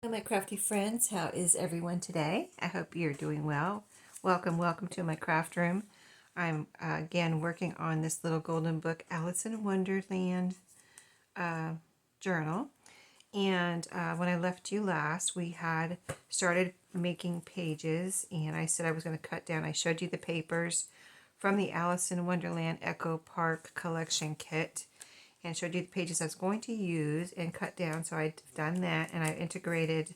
Hello, my crafty friends. How is everyone today? I hope you're doing well. Welcome to my craft room. I'm again working on this little golden book, Alice in Wonderland journal. And when I left you last, we had started making pages, and I said I was going to cut down. I showed you the papers from the Alice in Wonderland Echo Park collection kit, and showed you the pages I was going to use and cut down. So I've done that, and I integrated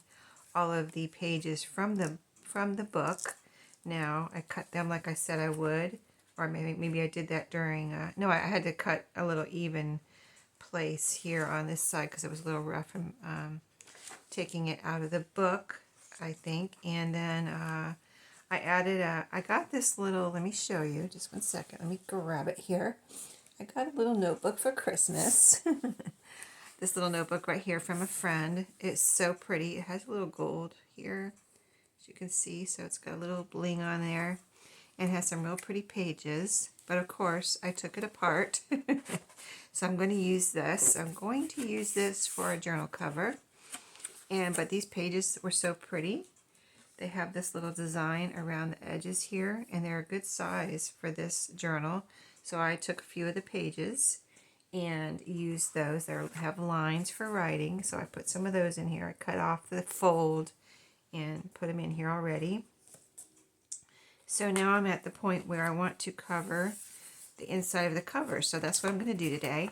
all of the pages from the book. Now I cut them like I said I would, or maybe I did that during. No, I had to cut a little even place here on this side because it was a little rough from taking it out of the book, I think. And then I added I got this little. Let me show you. Just one second. Let me grab it here. I got a little notebook for Christmas. This little notebook right here from a friend. It's so pretty. It has a little gold here, as you can see. So it's got a little bling on there. And has some real pretty pages. But of course, I took it apart. So I'm going to use this. I'm going to use this for a journal cover. But these pages were so pretty. They have this little design around the edges here. And they're a good size for this journal. So I took a few of the pages and used those. They have lines for writing, so I put some of those in here. I cut off the fold and put them in here already. So now I'm at the point where I want to cover the inside of the cover, so that's what I'm going to do today.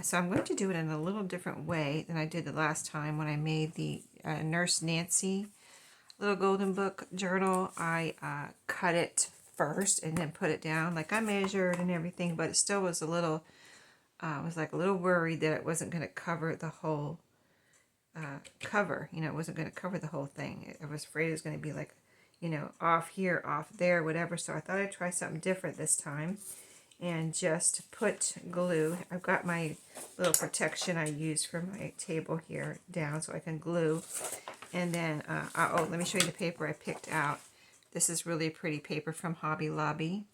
So I'm going to do it in a little different way than I did the last time when I made the Nurse Nancy little golden book journal. I cut it first and then put it down. Like I measured and everything, but it still was a little, I was like a little worried that it wasn't going to cover the whole cover. You know, it wasn't going to cover the whole thing. I was afraid it was going to be like, you know, off here, off there, whatever. So I thought I'd try something different this time and just put glue. I've got my little protection I use for my table here down so I can glue. And then, oh, let me show you the paper I picked out. This is really pretty paper from Hobby Lobby.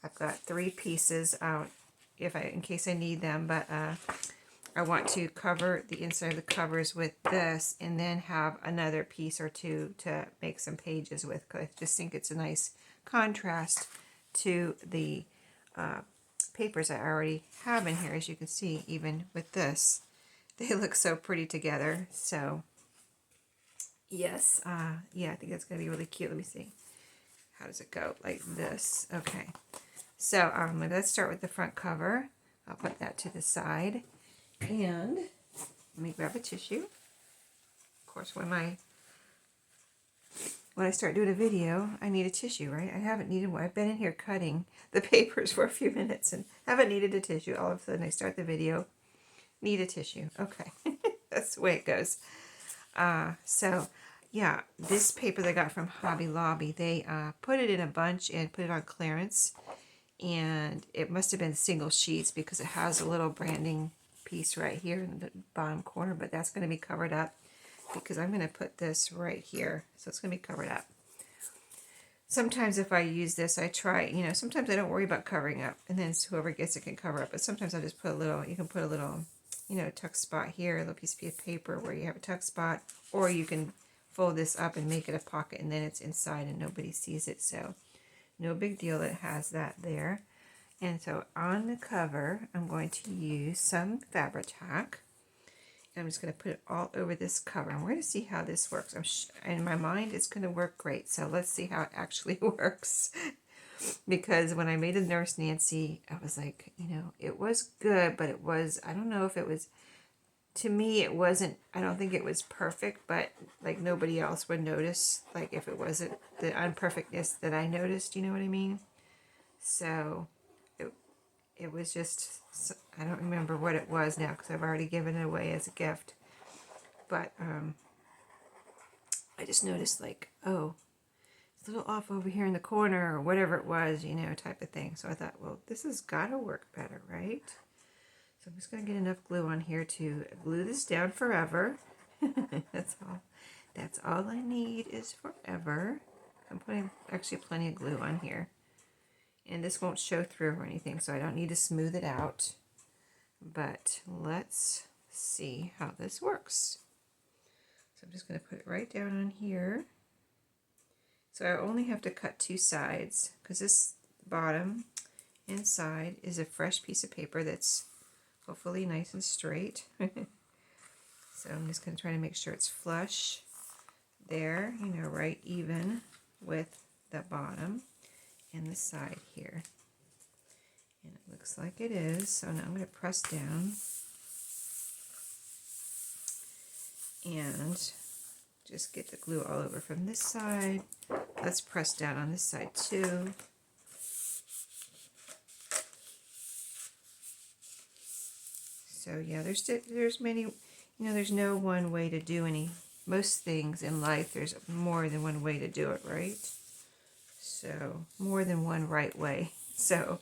I've got 3 pieces out in case I need them, but I want to cover the inside of the covers with this and then have another piece or two to make some pages with, because I just think it's a nice contrast to the papers I already have in here. As you can see, even with this, they look so pretty together. So yes, yeah, I think that's going to be really cute. Let me see. How does it go? Like this. Okay. So let's start with the front cover. I'll put that to the side. And let me grab a tissue. Of course, when I start doing a video, I need a tissue, right? I haven't needed one. I've been in here cutting the papers for a few minutes and haven't needed a tissue. All of a sudden, I start the video, need a tissue. Okay. That's the way it goes. So, yeah, this paper they got from Hobby Lobby, they put it in a bunch and put it on clearance. And it must have been single sheets because it has a little branding piece right here in the bottom corner, but that's going to be covered up because I'm going to put this right here. So it's going to be covered up. Sometimes if I use this, I try, you know, sometimes I don't worry about covering up, and then whoever gets it can cover up. But sometimes I just put a little, you can put a little, you know, tuck spot here, a little piece of paper where you have a tuck spot, or you can fold this up and make it a pocket, and then it's inside and nobody sees it. So no big deal that it has that there. And so on the cover, I'm going to use some fabric tack. And I'm just going to put it all over this cover. And we're going to see how this works. In my mind, it's going to work great. So let's see how it actually works. Because when I made the Nurse Nancy, I was like, you know, it was good, but it was, I don't know if it was, to me, it wasn't, I don't think it was perfect, but like nobody else would notice, like if it wasn't the unperfectness that I noticed, you know what I mean? So it was just, I don't remember what it was now because I've already given it away as a gift. But I just noticed like, oh, it's a little off over here in the corner or whatever it was, you know, type of thing. So I thought, well, this has got to work better, right? So I'm just going to get enough glue on here to glue this down forever. That's all. That's all I need is forever. I'm putting actually plenty of glue on here. And this won't show through or anything, so I don't need to smooth it out. But let's see how this works. So I'm just going to put it right down on here. So I only have to cut 2 sides because this bottom and side is a fresh piece of paper that's hopefully nice and straight. So I'm just going to try to make sure it's flush there, you know, right even with the bottom and the side here. And it looks like it is. So now I'm going to press down and just get the glue all over from this side. Let's press down on this side too. So yeah, there's many, you know, there's no one way to do most things in life. There's more than one way to do it, right? So more than one right way. So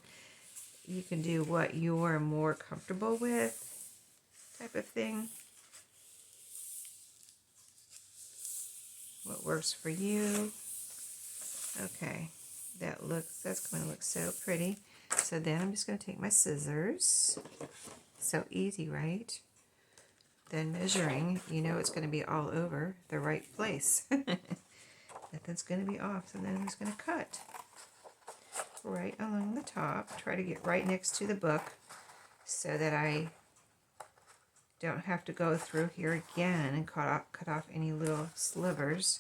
you can do what you're more comfortable with, type of thing. What works for you. Okay, that's going to look so pretty. So then I'm just going to take my scissors. So easy, right? Then measuring, you know it's going to be all over the right place. Nothing's going to be off. So then I'm just going to cut right along the top. Try to get right next to the book so that I don't have to go through here again and cut off any little slivers.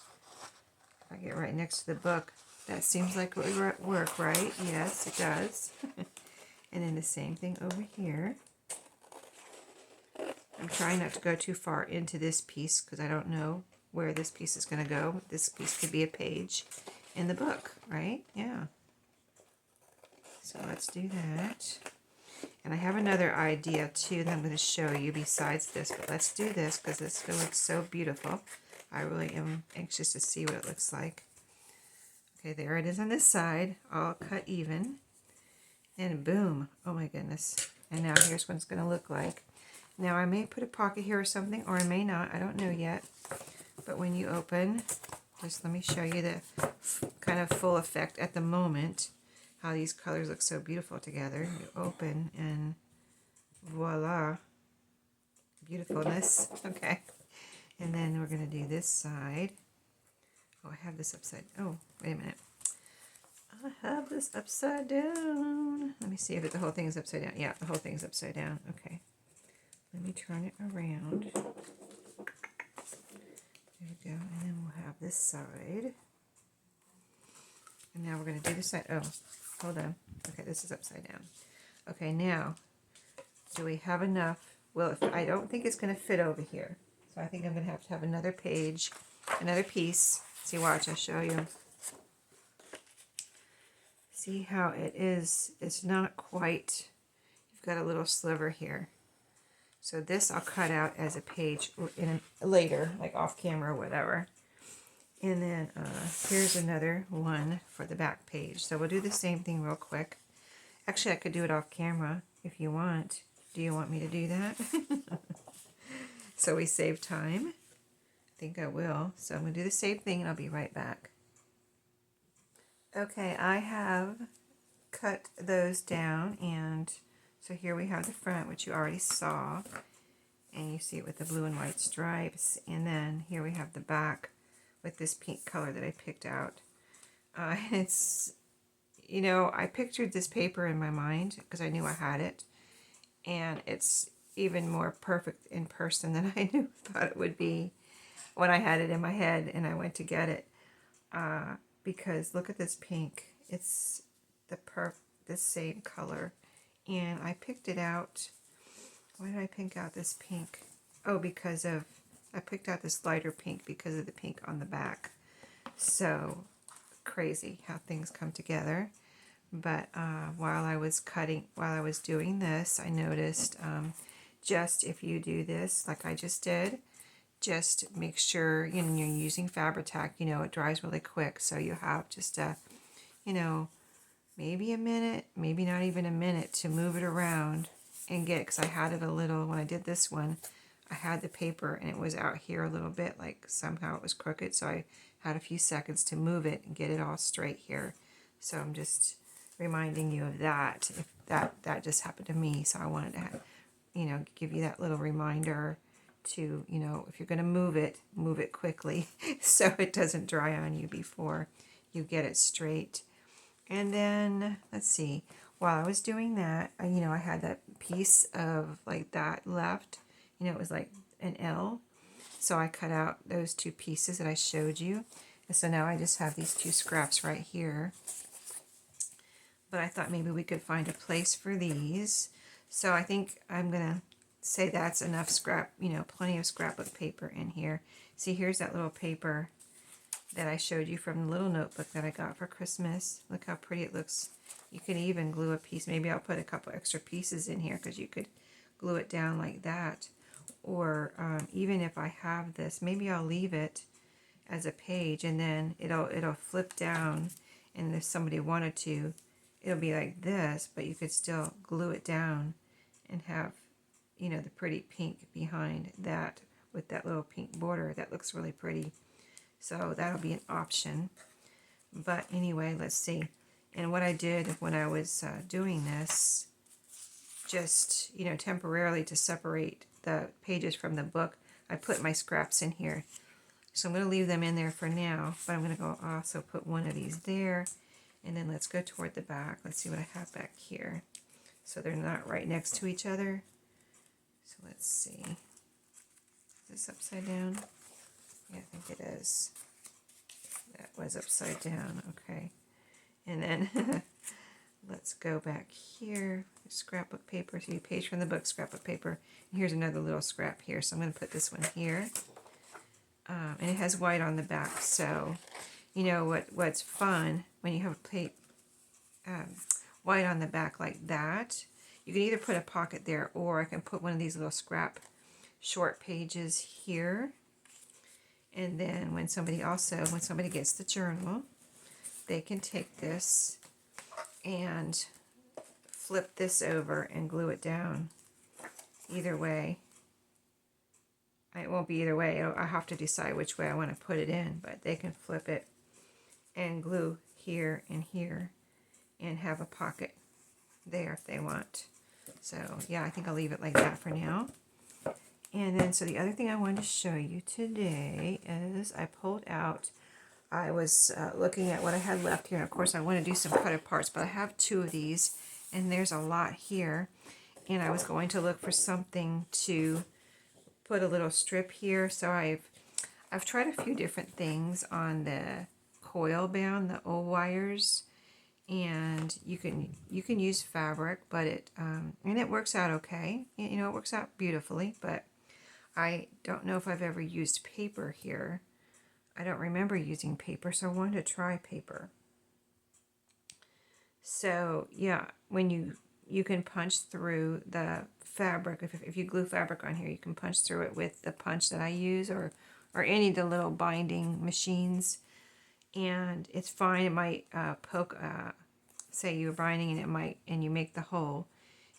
If I get right next to the book, that seems like it would work, right? Yes, it does. And then the same thing over here. I'm trying not to go too far into this piece because I don't know where this piece is going to go. This piece could be a page in the book, right? Yeah. So let's do that. And I have another idea too that I'm going to show you besides this, but let's do this because this looks so beautiful. I really am anxious to see what it looks like. Okay, there it is on this side, all cut even. And boom, oh my goodness. And now here's what it's going to look like. Now I may put a pocket here or something, or I may not, I don't know yet. But when you open, just let me show you the kind of full effect at the moment, how these colors look so beautiful together. You open and voila, beautifulness. Okay, and then we're going to do this side. Oh, I have this upside, oh, wait a minute. I have this upside down. Let me see if the whole thing is upside down. Yeah, the whole thing is upside down. Okay. Let me turn it around. There we go. And then we'll have this side. And now we're going to do this side. Oh, hold on. Okay, this is upside down. Okay, now, do we have enough? Well, I don't think it's going to fit over here. So I think I'm going to have another page, another piece. See, watch, I'll show you. See how it is. It's not quite, you've got a little sliver here. So this I'll cut out as a page later, like off camera or whatever. And then here's another one for the back page. So we'll do the same thing real quick. Actually, I could do it off camera if you want. Do you want me to do that? So we save time. I think I will. So I'm going to do the same thing and I'll be right back. Okay, I have cut those down, and so here we have the front, which you already saw, and you see it with the blue and white stripes. And then here we have the back with this pink color that I picked out. It's, you know, I pictured this paper in my mind because I knew I had it, and it's even more perfect in person than I thought it would be when I had it in my head and I went to get it. Because look at this pink. It's the same color. And I picked it out. Why did I pick out this pink? Oh, I picked out this lighter pink because of the pink on the back. So crazy how things come together. But while I was doing this, I noticed just if you do this like I just did, just make sure you're using Fabri-Tac, it dries really quick. So you have just maybe a minute, maybe not even a minute to move it around and get, because I had it a little, when I did this one, I had the paper and it was out here a little bit, like somehow it was crooked. So I had a few seconds to move it and get it all straight here. So I'm just reminding you of that. If that just happened to me. So I wanted to give you that little reminder to, you know, if you're going to move it quickly so it doesn't dry on you before you get it straight. And then, let's see, while I was doing that, you know, I had that piece of like that left, you know, it was like an L. So I cut out those two pieces that I showed you. And so now I just have these two scraps right here. But I thought maybe we could find a place for these. So I think I'm going to say that's enough scrap, you know, plenty of scrapbook paper in here. See, here's that little paper that I showed you from the little notebook that I got for Christmas. Look how pretty it looks. You could even glue a piece. Maybe I'll put a couple extra pieces in here because you could glue it down like that. Or even if I have this, maybe I'll leave it as a page and then it'll flip down, and if somebody wanted to, it'll be like this, but you could still glue it down and have, you know, the pretty pink behind that with that little pink border. That looks really pretty. So that'll be an option. But anyway, let's see. And what I did when I was doing this, just, you know, temporarily to separate the pages from the book, I put my scraps in here. So I'm going to leave them in there for now, but I'm going to go also put one of these there. And then let's go toward the back. Let's see what I have back here. So they're not right next to each other. So let's see. Is this upside down? Yeah, I think it is. That was upside down. Okay. And then let's go back here. Scrapbook paper. So you page from the book, scrapbook paper. And here's another little scrap here. So I'm going to put this one here. And it has white on the back. So, you know what's fun when you have white on the back like that. You can either put a pocket there, or I can put one of these little scrap short pages here. And then when somebody gets the journal, they can take this and flip this over and glue it down. Either way. It won't be either way. I have to decide which way I want to put it in, but they can flip it and glue here and here and have a pocket there if they want. So yeah, I think I'll leave it like that for now. And then, so the other thing I wanted to show you today is I pulled out, I was looking at what I had left here. And of course, I want to do some cut aparts, but I have two of these, and there's a lot here. And I was going to look for something to put a little strip here. So I've tried a few different things on the coil bound, the old wires, and you can use fabric, but it works out okay. You know, it works out beautifully, but I don't know if I've ever used paper here. I don't remember using paper, so I wanted to try paper. So yeah, when you can punch through the fabric. If you glue fabric on here, you can punch through it with the punch that I use, or any of the little binding machines, and it's fine. It might poke. Say you're binding and you make the hole,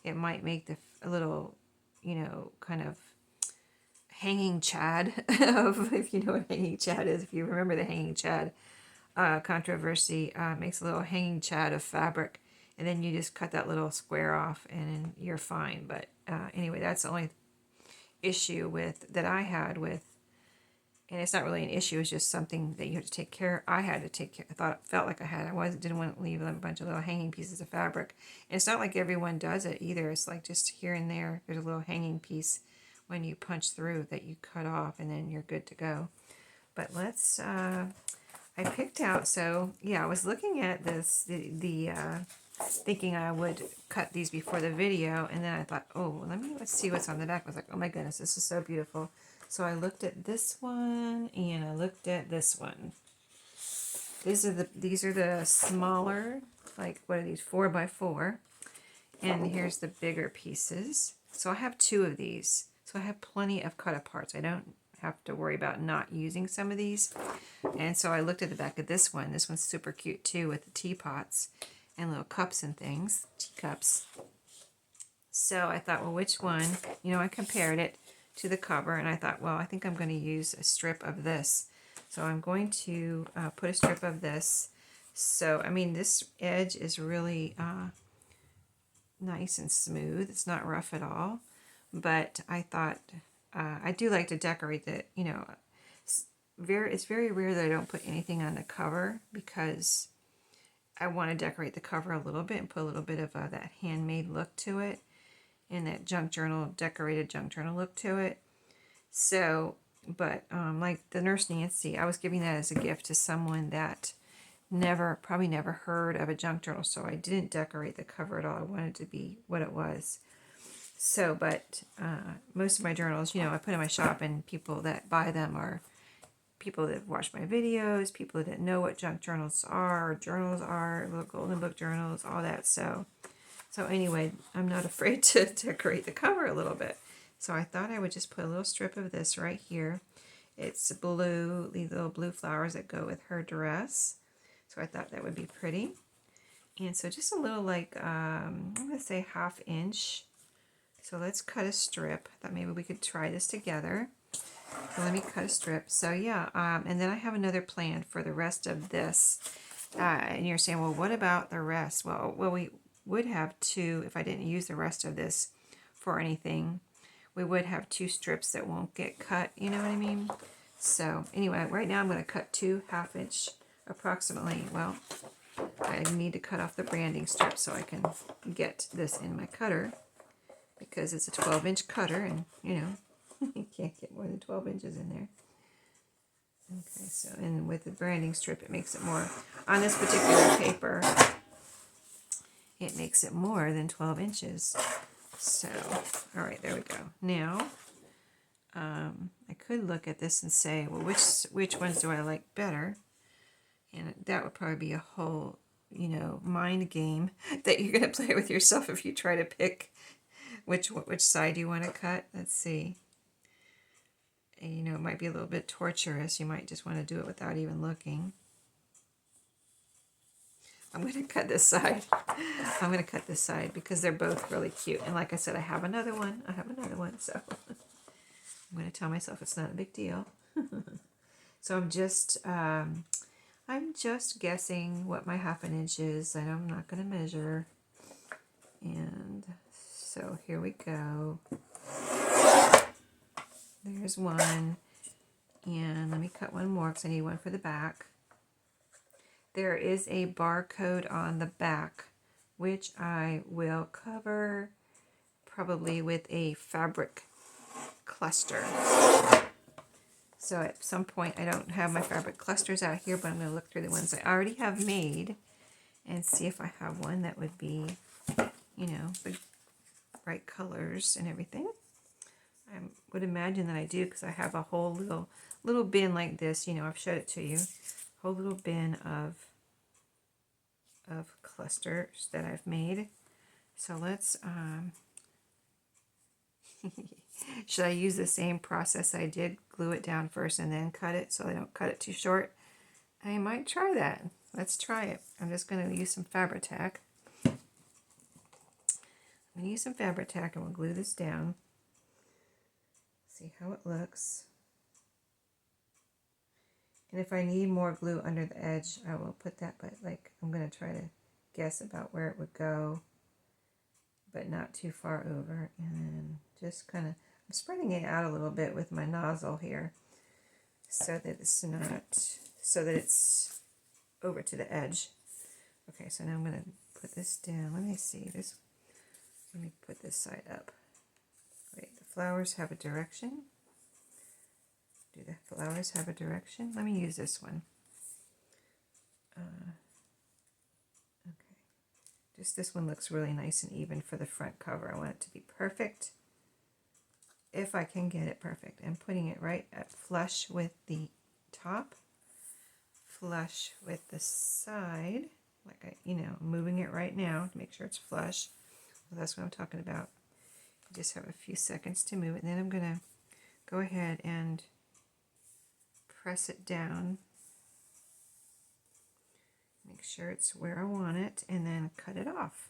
it might make a little, you know, kind of hanging chad of, if you know what hanging chad is, if you remember the hanging chad controversy, makes a little hanging chad of fabric, and then you just cut that little square off and you're fine. But anyway, that's the only issue that I had with, and it's not really an issue, it's just something that you have to take care of. I had to take care, felt like I didn't want to leave a bunch of little hanging pieces of fabric. And it's not like everyone does it either. It's like just here and there, there's a little hanging piece when you punch through that you cut off, and then you're good to go. But let's, I picked out, so yeah, I was looking at this, thinking I would cut these before the video, and then I thought, oh, let's see what's on the back. I was like, oh my goodness, this is so beautiful. So I looked at this one, and I looked at this one. These are the smaller, like, what are these, 4x4, and here's the bigger pieces. So I have two of these. So I have plenty of cut aparts. I don't have to worry about not using some of these. And so I looked at the back of this one. This one's super cute too, with the teapots and little cups and things, teacups. So I thought, well, which one? You know, I compared it to the cover, and I thought, well, I think I'm going to use a strip of this. So I'm going to put a strip of this. So, I mean, this edge is really nice and smooth. It's not rough at all. But I thought I do like to decorate the, you know, it's very rare that I don't put anything on the cover because I want to decorate the cover a little bit and put a little bit of that handmade look to it and that junk journal, decorated junk journal look to it. So, but like the Nurse Nancy, I was giving that as a gift to someone that probably never heard of a junk journal, so I didn't decorate the cover at all. I wanted it to be what it was. So, but most of my journals, you know, I put in my shop, and people that buy them are people that watch my videos, people that know what junk journals are, golden book journals, all that. So anyway, I'm not afraid to decorate the cover a little bit. So I thought I would just put a little strip of this right here. It's blue, these little blue flowers that go with her dress. So I thought that would be pretty. And so just a little, like, I'm going to say 1/2 inch. So let's cut a strip. I thought maybe we could try this together. So let me cut a strip. So yeah, and then I have another plan for the rest of this. And you're saying, well, what about the rest? Well, we would have two, if I didn't use the rest of this for anything, we would have 2 strips that won't get cut, you know what I mean? So anyway, right now I'm going to cut 2 1/2 inch approximately. Well, I need to cut off the branding strip so I can get this in my cutter because it's a 12-inch cutter, and you know, you can't get more than 12 inches in there. Okay, so, and with the branding strip, it makes it more, on this particular paper, it makes it more than 12 inches. So, all right, there we go. Now, I could look at this and say, well, which ones do I like better? And that would probably be a whole, you know, mind game that you're going to play with yourself if you try to pick which side you want to cut. Let's see. And, you know, it might be a little bit torturous. You might just want to do it without even looking. I'm going to cut this side. I'm going to cut this side because they're both really cute. And like I said, I have another one. So I'm going to tell myself it's not a big deal. So I'm just guessing what my 1/2 inch is. I'm not going to measure. And so here we go. There's one. And let me cut one more because I need one for the back. There is a barcode on the back, which I will cover probably with a fabric cluster. So at some point, I don't have my fabric clusters out here, but I'm going to look through the ones I already have made and see if I have one that would be, you know, the right colors and everything. I would imagine that I do because I have a whole little bin like this. You know, I've showed it to you. Whole little bin of clusters that I've made. So let's, should I use the same process I did? Glue it down first and then cut it so I don't cut it too short? I might try that. Let's try it. I'm just going to use some Fabri-Tac. I'm going to use some Fabri-Tac and we'll glue this down. See how it looks. And if I need more glue under the edge, I will put that, but like I'm going to try to guess about where it would go, but not too far over. And then just kind of, I'm spreading it out a little bit with my nozzle here so that it's over to the edge. Okay, so now I'm going to put this down. Let me see this. Let me put this side up. Wait, the flowers have a direction. Do the flowers have a direction? Let me use this one. Okay. Just this one looks really nice and even for the front cover. I want it to be perfect. If I can get it perfect. I'm putting it right at flush with the top. Flush with the side. Like moving it right now to make sure it's flush. Well, that's what I'm talking about. You just have a few seconds to move it. And then I'm going to go ahead and press it down, make sure it's where I want it, and then cut it off.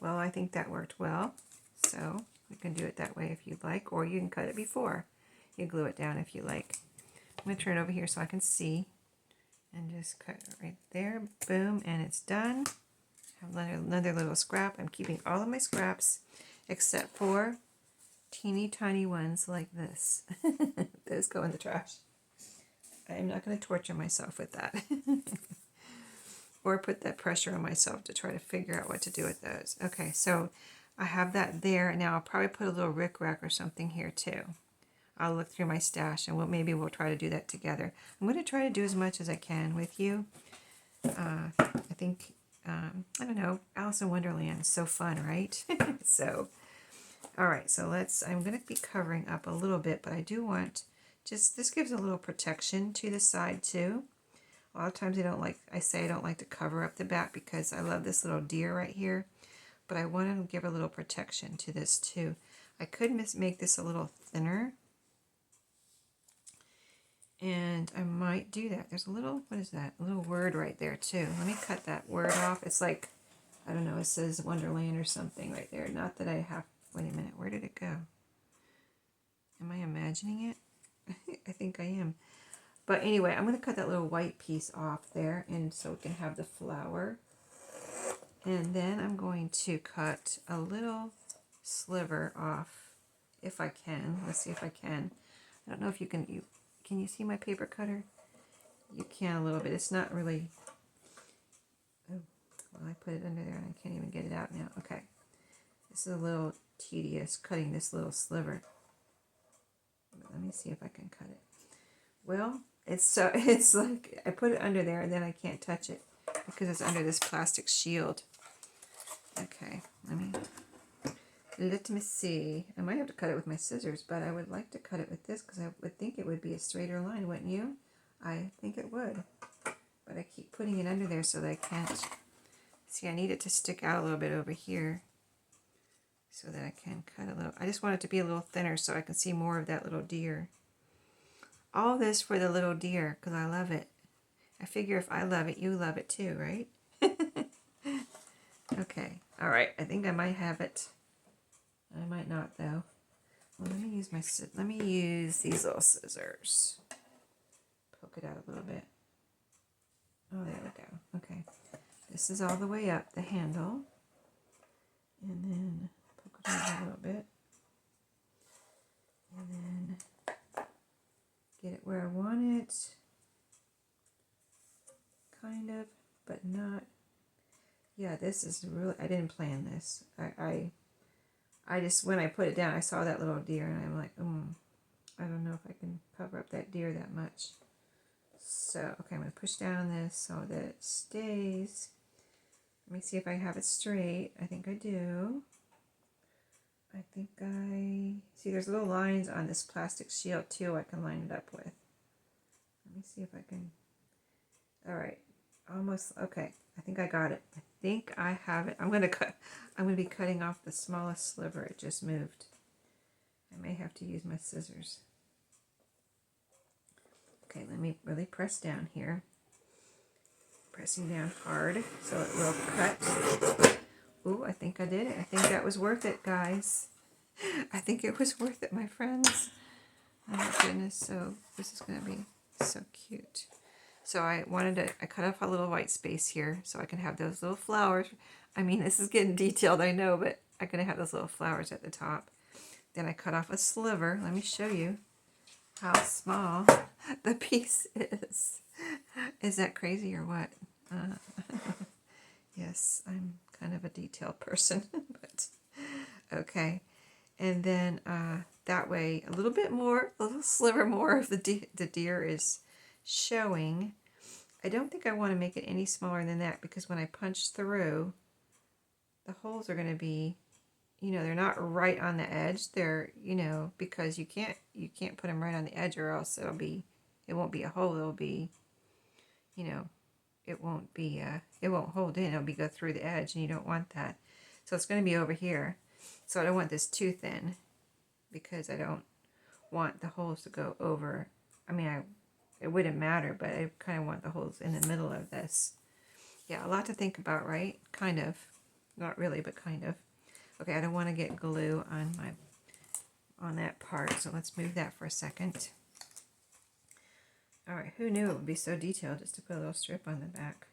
Well, I think that worked well, so you can do it that way if you'd like, or you can cut it before you glue it down if you like. I'm going to turn it over here so I can see, and just cut it right there, boom, and it's done. I have another little scrap. I'm keeping all of my scraps except for teeny tiny ones like this. Those go in the trash. I'm not going to torture myself with that. Or put that pressure on myself to try to figure out what to do with those. Okay, so I have that there. Now I'll probably put a little rickrack or something here too. I'll look through my stash and maybe we'll try to do that together. I'm going to try to do as much as I can with you. I think, I don't know, Alice in Wonderland is so fun, right? So, all right, so I'm going to be covering up a little bit, but I do want, this gives a little protection to the side too. A lot of times I don't like to cover up the back because I love this little deer right here, but I want to give a little protection to this too. I could make this a little thinner, and I might do that. There's a little, what is that? A little word right there too. Let me cut that word off. It's like, I don't know, it says Wonderland or something right there. Not that I have, wait a minute, where did it go? Am I imagining it? I think I am. But anyway, I'm going to cut that little white piece off there, and so we can have the flower. And then I'm going to cut a little sliver off, if I can. Let's see if I can. I don't know if you can you see my paper cutter? You can a little bit. It's not really, oh, well, I put it under there and I can't even get it out now. Okay. This is a little tedious, cutting this little sliver. But let me see if I can cut it. Well, it's like I put it under there and then I can't touch it because it's under this plastic shield. Okay, let me see. I might have to cut it with my scissors, but I would like to cut it with this because I would think it would be a straighter line, wouldn't you? I think it would, but I keep putting it under there so that I can't. See, I need it to stick out a little bit over here so that I can cut a little. I just want it to be a little thinner so I can see more of that little deer. All this for the little deer because I love it. I figure if I love it, you love it too, right? Okay, all right. I think I might have it. I might not though. Well, let me use these little scissors. Poke it out a little bit. Oh, there we go. Okay, this is all the way up the handle, and then poke it out a little bit, and then get it where I want it, kind of, but not. Yeah, this is really, I didn't plan this. I just, when I put it down, I saw that little deer, and I'm like, I don't know if I can cover up that deer that much. So, okay, I'm going to push down this so that it stays. Let me see if I have it straight. I think I do. See there's little lines on this plastic shield too I can line it up with. Let me see if I can, all right, almost, okay, I think I got it. I think I have it. I'm going to be cutting off the smallest sliver. It just moved. I may have to use my scissors. Okay, let me really press down here. Pressing down hard so it will cut. Ooh, I think I did it. I think that was worth it, guys. I think it was worth it, my friends. Oh my goodness, so this is going to be so cute. So I cut off a little white space here so I can have those little flowers. I mean, this is getting detailed, I know, but I'm going to have those little flowers at the top. Then I cut off a sliver. Let me show you how small the piece is. Is that crazy or what? Yes, I'm kind of a detailed person, but okay. And then that way, a little sliver more of the deer is showing. I don't think I want to make it any smaller than that because when I punch through, the holes are going to be, they're not right on the edge. They're, because you can't put them right on the edge or else it won't be a hole. It'll be, it won't hold in. It'll go through the edge and you don't want that. So it's going to be over here. So I don't want this too thin because I don't want the holes to go over. I mean, it wouldn't matter, but I kind of want the holes in the middle of this. Yeah, a lot to think about, right? Kind of. Not really, but kind of. Okay, I don't want to get glue on that part, so let's move that for a second. All right, who knew it would be so detailed just to put a little strip on the back?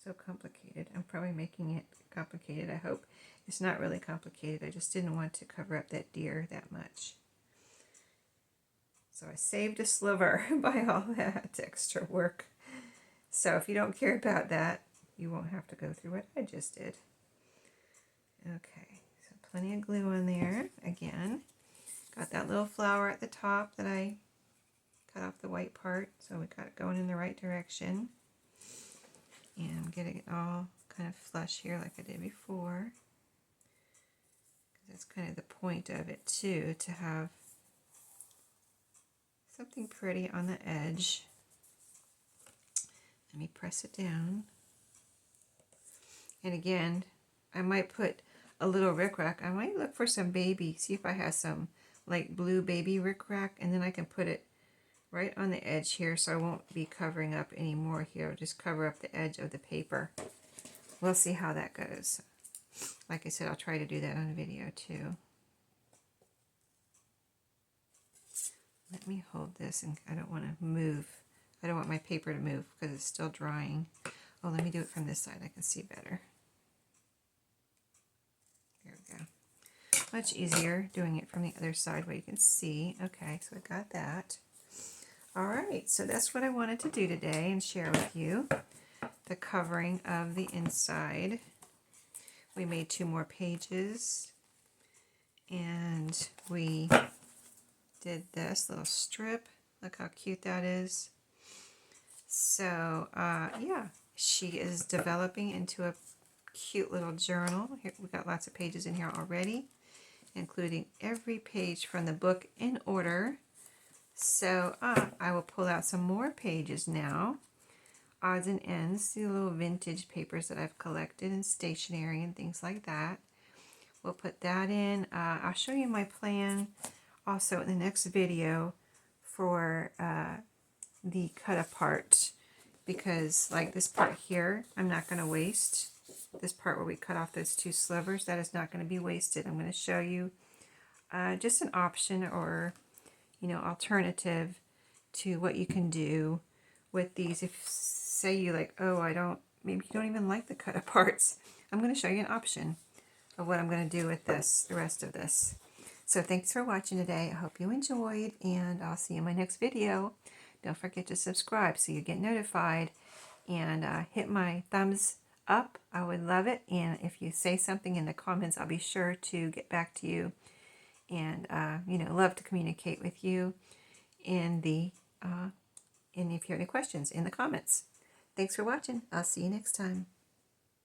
so complicated. I'm probably making it complicated, I hope. It's not really complicated. I just didn't want to cover up that deer that much. So I saved a sliver by all that extra work. So if you don't care about that, you won't have to go through what I just did. Okay, so plenty of glue on there. Again, got that little flower at the top that I cut off the white part, so we got it going in the right direction. And I'm getting it all kind of flush here like I did before. That's kind of the point of it too, to have something pretty on the edge. Let me press it down. And again, I might put a little rickrack. I might look for some baby, see if I have some like blue baby rickrack, and then I can put it right on the edge here so I won't be covering up anymore here. I'll just cover up the edge of the paper. We'll see how that goes. Like I said, I'll try to do that on a video too. Let me hold this, and I don't want to move. I don't want my paper to move because it's still drying. Oh, let me do it from this side. I can see better. There we go. Much easier doing it from the other side where you can see. Okay, so I got that. All right, so that's what I wanted to do today and share with you. The covering of the inside. We made 2 more pages. And we did this little strip. Look how cute that is. So, yeah, she is developing into a cute little journal. Here, we've got lots of pages in here already, including every page from the book in order. So, I will pull out some more pages now. Odds and ends, the little vintage papers that I've collected and stationery and things like that. We'll put that in. I'll show you my plan also in the next video for the cut apart, because like this part here, I'm not going to waste. This part where we cut off those 2 slivers, that is not going to be wasted. I'm going to show you just an option, or alternative to what you can do with these. If say you like, oh, maybe you don't even like the cut aparts, I'm going to show you an option of what I'm going to do with this, the rest of this. So thanks for watching today. I hope you enjoyed, and I'll see you in my next video. Don't forget to subscribe so you get notified, and hit my thumbs up. I would love it. And if you say something in the comments, I'll be sure to get back to you, and love to communicate with you in the and if you have any questions in the comments. Thanks for watching. I'll see you next time.